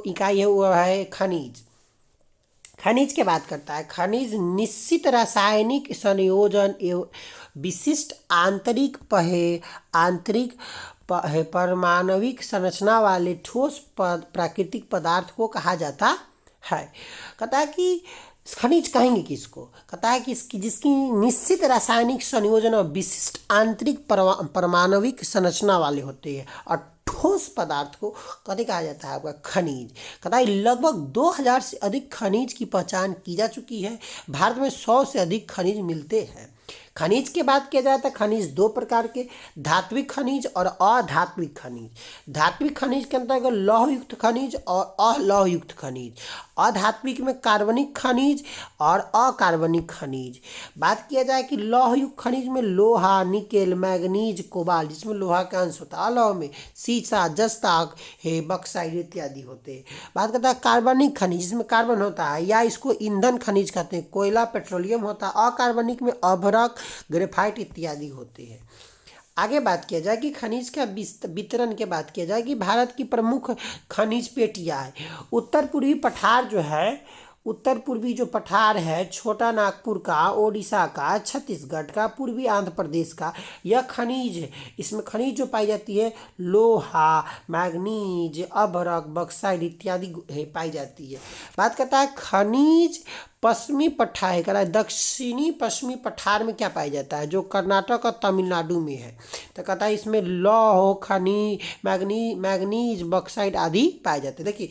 इकाई है वो है खनिज। खनिज की बात करता है। खनिज निश्चित रासायनिक संयोजन एवं विशिष्ट आंतरिक परमाणविक संरचना वाले ठोस प्राकृतिक पदार्थ को कहा जाता है। कहता है कि खनिज कहेंगे किसको? कहता है कि जिसकी निश्चित रासायनिक संयोजन और विशिष्ट आंतरिक परमाणविक संरचना वाले होते हैं और ठोस पदार्थ को कभी कहा जाता है आपका खनिज। कहता है लगभग 2000 से अधिक खनिज की पहचान की जा चुकी है। भारत में 100 से अधिक खनिज मिलते हैं। खनिज की बात किया जाए तो खनिज दो प्रकार के, धात्विक खनिज और अधात्विक खनिज। धात्विक खनिज के अंतर्गत लौह युक्त खनिज और अलौह युक्त खनिज। अधात्विक में कार्बनिक खनिज और अकार्बनिक खनिज। बात किया जाए कि लौह युक्त खनिज में लोहा, निकेल, मैग्नीज, कोबाल्ट जिसमें लोहा का अंश होता है, अलौह में सीसा, जस्ता, बक्साइट इत्यादि होते हैं। बात करता है कार्बनिक खनिज जिसमें कार्बन होता है या इसको ईंधन खनिज कहते हैं, कोयला, पेट्रोलियम होता है। अकार्बनिक में अभ्रक, ग्रेफाइट इत्यादि होते हैं। आगे बात किया जाए कि खनिज का वितरण के बात किया जाए कि भारत की प्रमुख खनिज पेटियां है। उत्तर पूर्वी पठार जो है, उत्तर पूर्वी जो पठार है, छोटा नागपुर का, ओडिशा का, छत्तीसगढ़ का, पूर्वी आंध्र प्रदेश का, यह खनिज है। इसमें खनिज जो पाई जाती है लोहा, मैग्नीज, अभ्रक, बक्साइट इत्यादि पाई जाती है। बात करता है खनिज पश्चिमी पठार है, कह रहा है दक्षिणी पश्चिमी पठार में क्या पाया जाता है, जो कर्नाटक और तमिलनाडु में है। तो कहता है इसमें लौह, मैग्नीज, बॉक्साइट आदि पाए जाते हैं। देखिए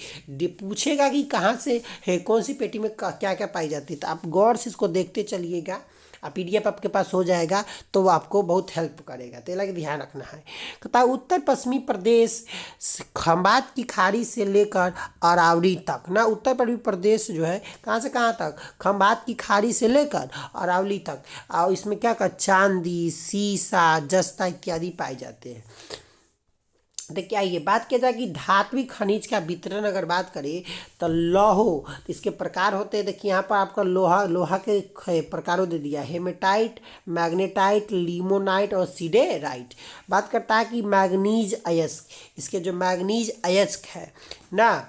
पूछेगा कि कहाँ से है, कौन सी पेटी में क्या क्या पाई जाती है, तो आप गौर से इसको देखते चलिएगा। PDF आपके पास हो जाएगा तो वो आपको बहुत हेल्प करेगा, तो लगे ध्यान रखना है। कहता है उत्तर पश्चिमी प्रदेश खंबात की खाड़ी से लेकर अरावली तक ना, उत्तर पश्चिमी प्रदेश जो है कहाँ से कहाँ तक, खंबात की खाड़ी से लेकर अरावली तक। और इसमें क्या का चांदी, सीसा, जस्ता इत्यादि पाए जाते हैं। देखिए आइए बात किया जाए कि धात्विक खनिज का वितरण अगर बात करें तो लौह, इसके प्रकार होते हैं। देखिए यहाँ पर आपका लोहा के प्रकारों दे दिया, हेमेटाइट, मैग्नेटाइट, लिमोनाइट और सीडेराइट। बात करता है कि मैग्नीज अयस्क, इसके जो मैग्नीज अयस्क है ना,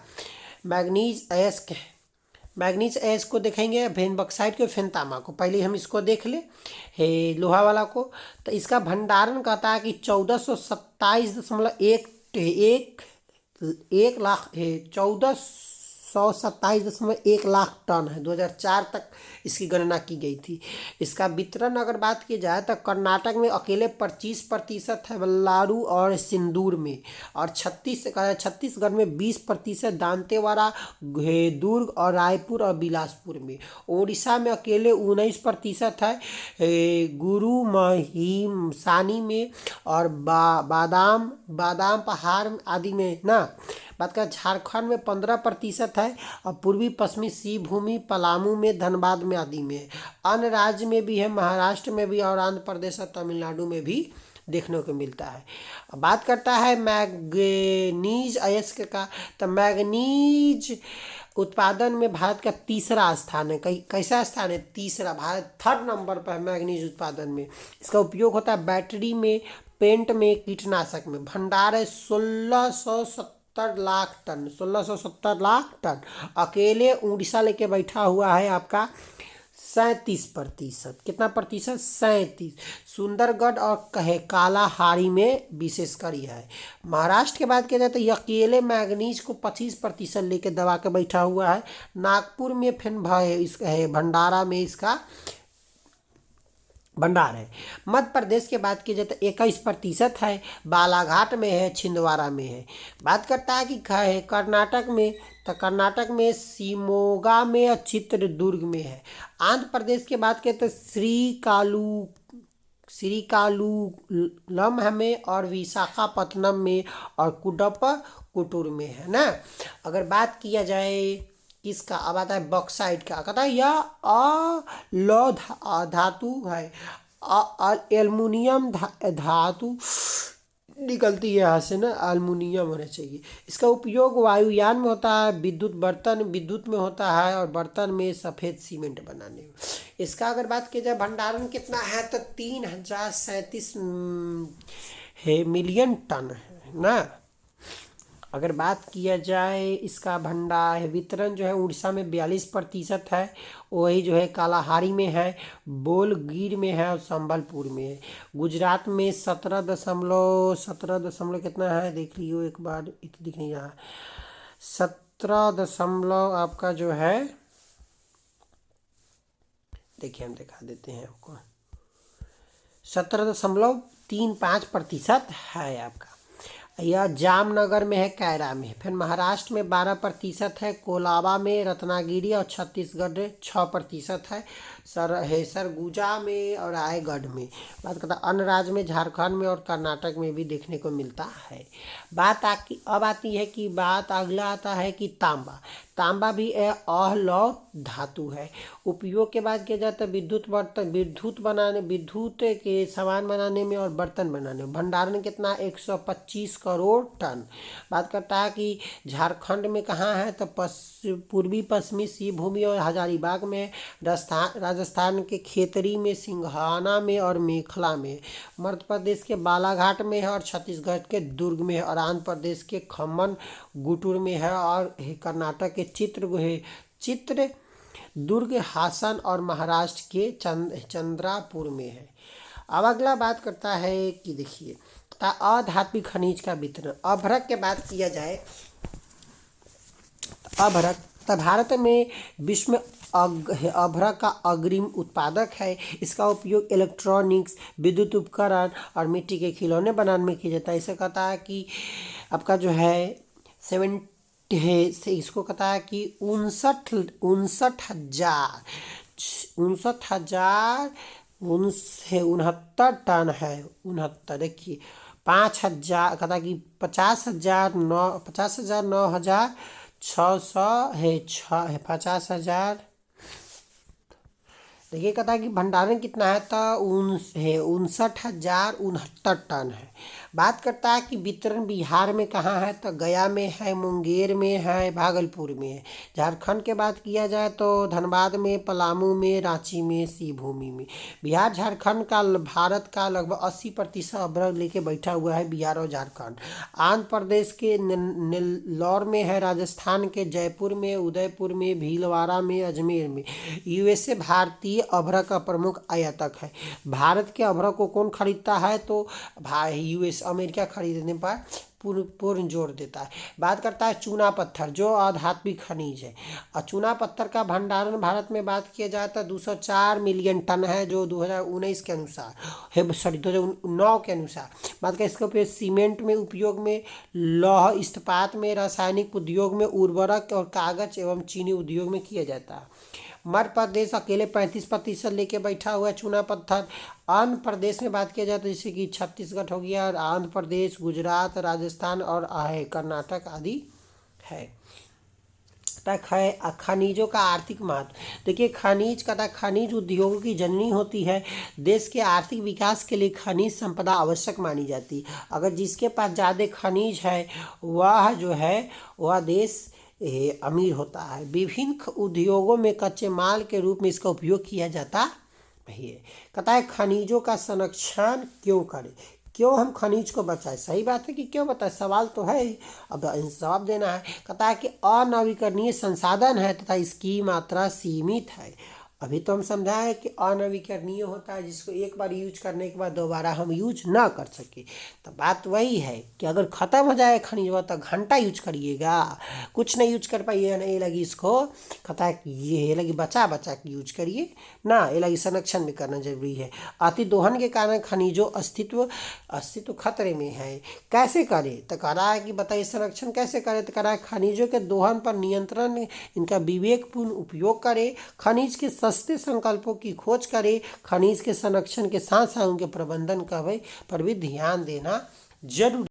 मैग्नीज अयस्क को देखेंगे, फिर बक्साइट को, फिर तांबा को। पहले हम इसको देख ले लोहा वाला को। तो इसका भंडारण कहता है कि 1427.1 लाख टन है। 2004 तक इसकी गणना की गई थी। इसका वितरण अगर बात की जाए तो कर्नाटक में अकेले 25% है, बल्लारू और सिंदूर में, और छत्तीसगढ़ में 20%, दांतेवाड़ा, दुर्ग और रायपुर और बिलासपुर में। ओडिशा में अकेले 19% है, गुरु महिम सानी में और बादाम पहाड़ आदि में ना। बात करें झारखंड में 15% है, और पूर्वी पश्चिमी सिंहभूमि, पलामू में, धनबाद में आदि में। अन्य राज्य में भी है, महाराष्ट्र में भी और आंध्र प्रदेश और तमिलनाडु में भी देखने को मिलता है। बात करता है मैग्नीज अयस्क का, तो मैग्नीज उत्पादन में भारत का तीसरा स्थान है। कैसा स्थान है? तीसरा। भारत 3rd नंबर पर है मैग्नीज उत्पादन में। इसका उपयोग होता है बैटरी में, पेंट में, कीटनाशक में। भंडार है 1670 लाख टन, 1670 लाख टन। अकेले उड़ीसा लेके बैठा हुआ है आपका 37%। कितना प्रतिशत? 37। सुंदरगढ़ और कहे कालाहारी में विशेषकर यह है। महाराष्ट्र के बात किया जाए तो ये अकेले मैग्नीज को 25% लेके दबा के बैठा हुआ है। नागपुर में फिर इसका है, भंडारा में इसका भंडार है। मध्य प्रदेश के बात की जाए तो 21% है, बालाघाट में है, छिंदवाड़ा में है। बात करता है कि कर्नाटक में, तो कर्नाटक में शिमोगा में और चित्रदुर्ग में है। आंध्र प्रदेश की बात करें तो श्रीकाकुलम में और विशाखापट्टनम में और कुटुर में है ना। अगर बात किया जाए किसका, अब आता है बॉक्साइट का। कहता है यह अलौह धातु है, एल्युमिनियम धातु निकलती है यहाँ से ना, एल्युमिनियम होना चाहिए। इसका उपयोग वायुयान में होता है, विद्युत में होता है, और बर्तन में सफ़ेद सीमेंट बनाने में। इसका अगर बात की जाए भंडारण कितना है तो 3037 मिलियन टन है ना। अगर बात किया जाए इसका भंडार वितरण जो है उड़ीसा में 42% है, वही जो है कालाहारी में है, बोलगीर में है और संबलपुर में है। गुजरात में 17 दशमलव कितना है देख लियो एक बार, दिख नहीं रहा। 17 दशमलव आपका जो है, देखिए हम दिखा देते हैं आपको, 17.35% है आपका। यह जामनगर में है, कैरा में। फिर महाराष्ट्र में 12% है, कोलाबा में, रत्नागिरी और छत्तीसगढ़ में 6% है, सरगुजा में और रायगढ़ में। बात करता अन्य राज्य में झारखंड में और कर्नाटक में भी देखने को मिलता है। अब आती है कि बात अगला आता है कि तांबा। तांबा भी अलौह धातु है। उपयोग के बाद किया जाता है विद्युत के सामान बनाने में और बर्तन बनाने में। भंडारण कितना, 125 करोड़ टन। बात करता है कि झारखंड में कहाँ है, तो पूर्वी पश्चिमी सिंहभूमि और हजारीबाग में, राजस्थान के खेतरी में, सिंघाना में और मेखला में, मध्य प्रदेश के बालाघाट में है और छत्तीसगढ़ के दुर्ग में है और आंध्र प्रदेश के खम्मन गुंटूर में है और कर्नाटक के चित्रदुर्ग, हासन और महाराष्ट्र के चंद्रापुर में है। अब अगला बात करता है कि देखिए अधात्विक खनिज का वितरण। अभ्रक के बात किया जाए, अभ्रक तो भारत में विश्व में अभ्रक का अग्रिम उत्पादक है। इसका उपयोग इलेक्ट्रॉनिक्स, विद्युत उपकरण और मिट्टी के खिलौने बनाने में किया जाता है। इसे कहता है कि आपका जो है 70 है, इसको कहता है कि 69,69 टन है। 69 देखिए 5,000 कहता है कि 50,009,600 है, 50,000। देखिए कहता है कि भंडारण कितना है, तो 59,069 टन है। बात करता है कि वितरण बिहार में कहाँ है, तो गया में है, मुंगेर में है, भागलपुर में है। झारखंड के बात किया जाए तो धनबाद में, पलामू में, रांची में, सिंहभूमि में। बिहार झारखंड का भारत का लगभग 80% अभ्रक लेके बैठा हुआ है, बिहार और झारखंड। आंध्र प्रदेश के नेल्लौर में है, राजस्थान के जयपुर में, उदयपुर में, भीलवाड़ा में, अजमेर में। यूएसए भारतीय अभ्रक का प्रमुख आयातक है। भारत के अभ्रक को कौन खरीदता है, तो यूएस अमेरिका खरीदने पर पूर्ण जोर देता है। बात करता है चूना पत्थर, जो अधात्विक खनिज है। और चूना पत्थर का भंडारण भारत में बात किया जाए तो 204 मिलियन टन है, जो 2019 के अनुसार है, 2009 के अनुसार। बात करें इसका उपयोग सीमेंट में उपयोग में, लौह इस्पात में, रासायनिक उद्योग में, उर्वरक और कागज एवं चीनी उद्योग में किया जाता है। मध्य प्रदेश अकेले 35% लेके बैठा हुआ है चूना पत्थर। अन्य प्रदेश में बात किया जाए तो जैसे कि छत्तीसगढ़ हो गया, आंध्र प्रदेश, गुजरात, राजस्थान और कर्नाटक आदि है। तक है खनिजों का आर्थिक महत्व। देखिए खनिज उद्योगों की जननी होती है। देश के आर्थिक विकास के लिए खनिज संपदा आवश्यक मानी जाती है। अगर जिसके पास ज़्यादा खनिज है वह जो है वह देश अमीर होता है। विभिन्न उद्योगों में कच्चे माल के रूप में इसका उपयोग किया जाता है। कहता है खनिजों का संरक्षण क्यों करें, क्यों हम खनिज को बचाएं। सही बात है कि क्यों बताएं, सवाल तो है, अब जवाब देना है। कहता है कि अनवीकरणीय संसाधन है तथा इसकी मात्रा सीमित है। अभी तो हम समझाएं कि अनवीकरणीय होता है जिसको एक बार यूज करने के बाद दोबारा हम यूज ना कर सके। तो बात वही है कि अगर ख़त्म हो जाए खनिज तो घंटा यूज करिएगा, कुछ नहीं यूज कर पाइए नहीं लगी इसको। कहता है कि ये लगी बचा के यूज करिए ना, ये लगी संरक्षण भी करना जरूरी है। अति दोहन के कारण खनिजों अस्तित्व खतरे में है। कैसे करें, तो कह रहा है कि बताइए संरक्षण कैसे करें। तो कह रहा है खनिजों के दोहन पर नियंत्रण, इनका विवेकपूर्ण उपयोग करें, खनिज के सस्ते संकल्पों की खोज करें, खनिज के संरक्षण के साथ साथ उनके प्रबंधन का पर भी ध्यान देना जरूरी।